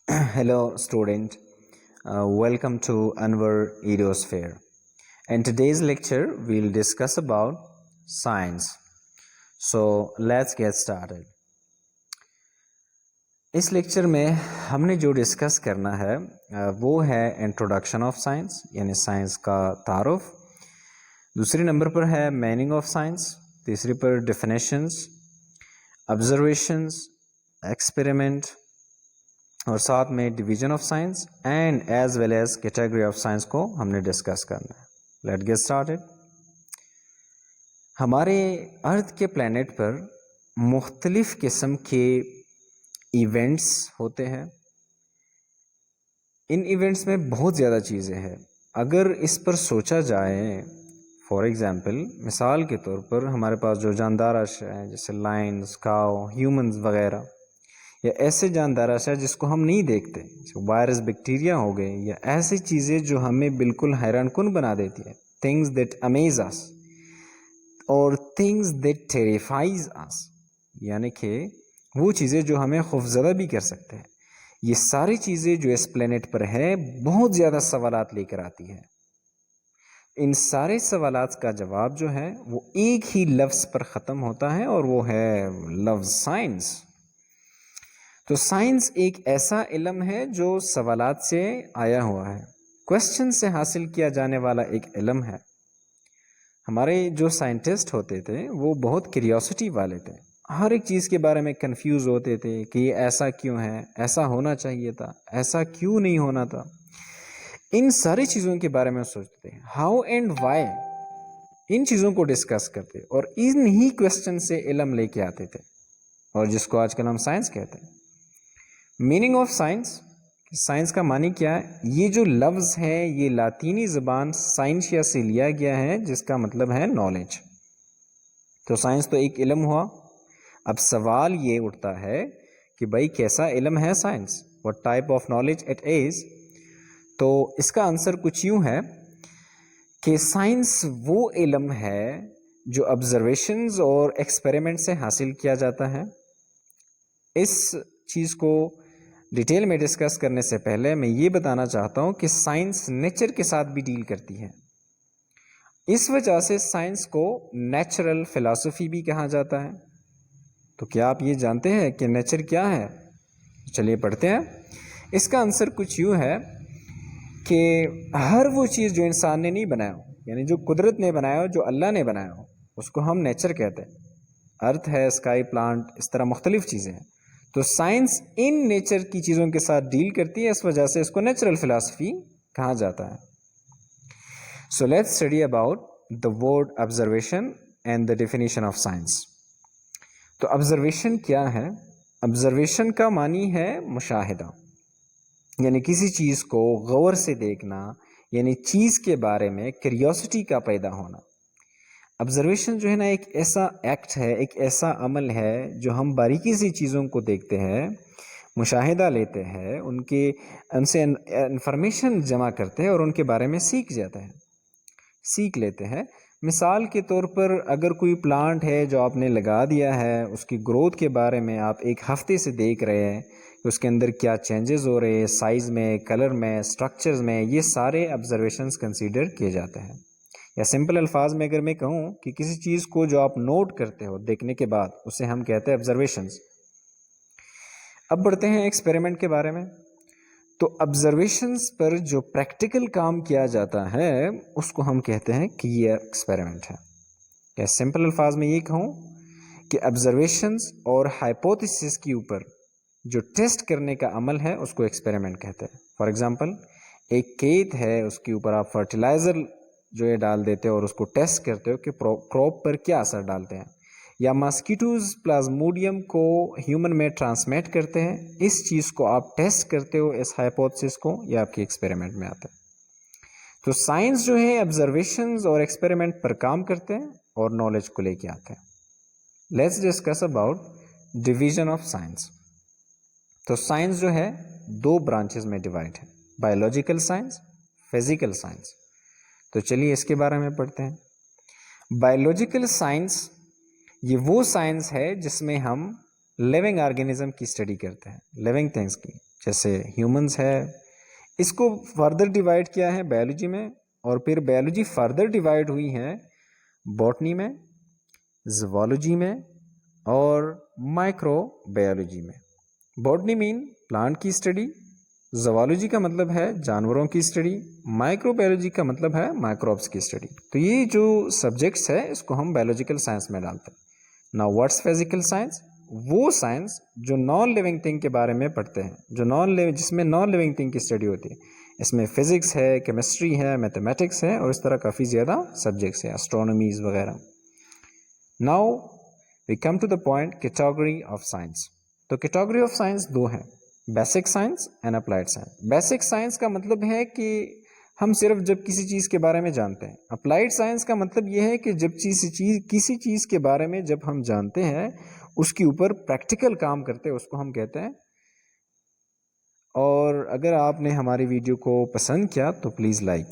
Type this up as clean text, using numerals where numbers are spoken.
Hello, student. Welcome to Anwar Edosphere. In today's lecture, we'll discuss about science. So, let's get started. اس lecture میں ہم نے جو discuss کرنا ہے وہ ہے انٹروڈکشن آف سائنس، یعنی سائنس کا تعارف. دوسری نمبر پر ہے میننگ آف سائنس. تیسری پر ڈیفینیشنز، آبزرویشنز، ایکسپیریمنٹ، اور ساتھ میں division of science and as well as category of science کو ہم نے ڈسکس کرنا ہے. Let get started. ہمارے ارتھ کے پلانٹ پر مختلف قسم کے ایونٹس ہوتے ہیں. ان ایونٹس میں بہت زیادہ چیزیں ہیں. اگر اس پر سوچا جائے، فار ایگزامپل مثال کے طور پر ہمارے پاس جو جاندار اشیاء ہیں جیسے لائنز، کاؤ، ہیومنز وغیرہ، یا ایسے جاندار اشیاء جس کو ہم نہیں دیکھتے، وائرس، بیکٹیریا ہو گئے، یا ایسی چیزیں جو ہمیں بالکل حیران کن بنا دیتی ہے، تھنگز دیٹ امیز اس اور تھنگز دیٹ ٹیریفائز اس، یعنی کہ وہ چیزیں جو ہمیں خوفزدہ بھی کر سکتے ہیں. یہ ساری چیزیں جو اس پلانٹ پر ہے بہت زیادہ سوالات لے کر آتی ہے. ان سارے سوالات کا جواب جو ہے وہ ایک ہی لفظ پر ختم ہوتا ہے، اور وہ ہے لفظ سائنس. تو سائنس ایک ایسا علم ہے جو سوالات سے آیا ہوا ہے، کوشچن سے حاصل کیا جانے والا ایک علم ہے. ہمارے جو سائنٹسٹ ہوتے تھے وہ بہت کیوریوسٹی والے تھے، ہر ایک چیز کے بارے میں کنفیوز ہوتے تھے کہ یہ ایسا کیوں ہے، ایسا ہونا چاہیے تھا، ایسا کیوں نہیں ہونا تھا. ان ساری چیزوں کے بارے میں سوچتے تھے، ہاؤ اینڈ وائی، ان چیزوں کو ڈسکس کرتے اور ان ہی کوشچن سے علم لے کے آتے تھے، اور جس کو آج کل ہم سائنس کہتے ہیں. میننگ آف سائنس، سائنس کا معنی کیا ہے؟ یہ جو لفظ ہے یہ لاطینی زبان سائنشیا سے لیا گیا ہے، جس کا مطلب ہے نالج. تو سائنس تو ایک علم ہوا. اب سوال یہ اٹھتا ہے کہ بھائی کیسا علم ہے science, what type of knowledge it is. تو اس کا آنسر کچھ یوں ہے کہ سائنس وہ علم ہے جو آبزرویشنز اور ایکسپیریمنٹ سے حاصل کیا جاتا ہے. اس چیز کو ڈیٹیل میں ڈسکس کرنے سے پہلے میں یہ بتانا چاہتا ہوں کہ سائنس نیچر کے ساتھ بھی ڈیل کرتی ہے. اس وجہ سے سائنس کو نیچرل فلسفی بھی کہا جاتا ہے. تو کیا آپ یہ جانتے ہیں کہ نیچر کیا ہے؟ چلیے پڑھتے ہیں. اس کا آنسر کچھ یوں ہے کہ ہر وہ چیز جو انسان نے نہیں بنایا ہو، یعنی جو قدرت نے بنایا ہو، جو اللہ نے بنایا ہو، اس کو ہم نیچر کہتے ہیں. ارتھ ہے، اسکائی، پلانٹ، اس طرح مختلف چیزیں ہیں. تو سائنس ان نیچر کی چیزوں کے ساتھ ڈیل کرتی ہے، اس وجہ سے اس کو نیچرل فلسفی کہا جاتا ہے. So let's study about the word observation and the definition of science. تو آبزرویشن کیا ہے؟ آبزرویشن کا معنی ہے مشاہدہ، یعنی کسی چیز کو غور سے دیکھنا، یعنی چیز کے بارے میں کیوریوسٹی کا پیدا ہونا. آبزرویشن جو ہے نا ایک ایسا ایکٹ ہے، ایک ایسا عمل ہے جو ہم باریکی سے چیزوں کو دیکھتے ہیں، مشاہدہ لیتے ہیں، ان سے انفارمیشن جمع کرتے ہیں اور ان کے بارے میں سیکھ لیتے ہیں. مثال کے طور پر اگر کوئی پلانٹ ہے جو آپ نے لگا دیا ہے، اس کی گروتھ کے بارے میں آپ ایک ہفتے سے دیکھ رہے ہیں کہ اس کے اندر کیا چینجز ہو رہے ہیں، سائز میں، کلر میں، سٹرکچرز میں، یہ سارے آبزرویشنز کنسیڈر کیے جاتے ہیں. یا سمپل الفاظ میں اگر میں کہوں کہ کسی چیز کو جو آپ نوٹ کرتے ہو دیکھنے کے بعد، اسے ہم کہتے ہیں آبزرویشنز. اب بڑھتے ہیں ایکسپیریمنٹ کے بارے میں. تو آبزرویشنز پر جو پریکٹیکل کام کیا جاتا ہے اس کو ہم کہتے ہیں کہ یہ ایکسپیریمنٹ ہے. یا سمپل الفاظ میں یہ کہوں کہ آبزرویشنز اور ہائپوتھیسس کے اوپر جو ٹیسٹ کرنے کا عمل ہے اس کو ایکسپیریمنٹ کہتے ہیں. فار ایگزامپل ایک کھیت ہے، اس کے اوپر آپ فرٹیلائزر جو یہ ڈال دیتے ہو اور اس کو ٹیسٹ کرتے ہو کہ کراپ پر کیا اثر ڈالتے ہیں. یا ماسکیٹوز پلازموڈیم کو ہیومن میں ٹرانسمیٹ کرتے ہیں، اس چیز کو آپ ٹیسٹ کرتے ہو، اس ہائپوتھیسس کو، یہ آپ کے ایکسپیریمنٹ میں آتا ہے. تو سائنس جو ہے آبزرویشنز اور ایکسپیریمنٹ پر کام کرتے ہیں اور نالج کو لے کے آتے ہیں. Let's discuss about division of science. تو سائنس جو ہے دو برانچز میں ڈیوائڈ ہے، بایولوجیکل سائنس، فزیکل سائنس. تو چلیے اس کے بارے میں پڑھتے ہیں. بایولوجیکل سائنس یہ وہ سائنس ہے جس میں ہم لیونگ آرگینزم کی اسٹڈی کرتے ہیں، لیونگ تھنگس کی. جیسے ہیومنز ہے، اس کو فردر ڈیوائڈ کیا ہے بایولوجی میں، اور پھر بایولوجی فردر ڈیوائڈ ہوئی ہے باٹنی میں، زوالوجی میں اور مائکرو بایولوجی میں۔ باٹنی مین پلانٹ کی اسٹڈی، زوالوجی کا مطلب ہے جانوروں کی اسٹڈی، مائکرو بایولوجی کا مطلب ہے مائکروبس کی اسٹڈی۔ تو یہ جو سبجیکٹس ہے اس کو ہم بایولوجیکل سائنس میں ڈالتے ہیں۔ Now what's physical science? وہ سائنس جو نان لیونگ تھنگ کے بارے میں پڑھتے ہیں، جس میں نان لیونگ تھنگ کی اسٹڈی ہوتی ہے۔ اس میں فزکس ہے، کیمسٹری ہے، میتھمیٹکس ہے، اور اس طرح کافی زیادہ سبجیکٹس ہیں، اسٹرونومیز وغیرہ۔ Now we come to the point category of science. تو کیٹیگری آف سائنس دو ہیں، basic science and applied science. Basic science کا مطلب ہے کہ ہم صرف جب کسی چیز کے بارے میں جانتے ہیں۔ اپلائڈ سائنس کا مطلب یہ ہے کہ جب کسی چیز کے بارے میں جب ہم جانتے ہیں، اس کے اوپر پریکٹیکل کام کرتے ہیں، اس کو ہم کہتے ہیں۔ اور اگر آپ نے ہماری ویڈیو کو پسند کیا تو پلیز لائک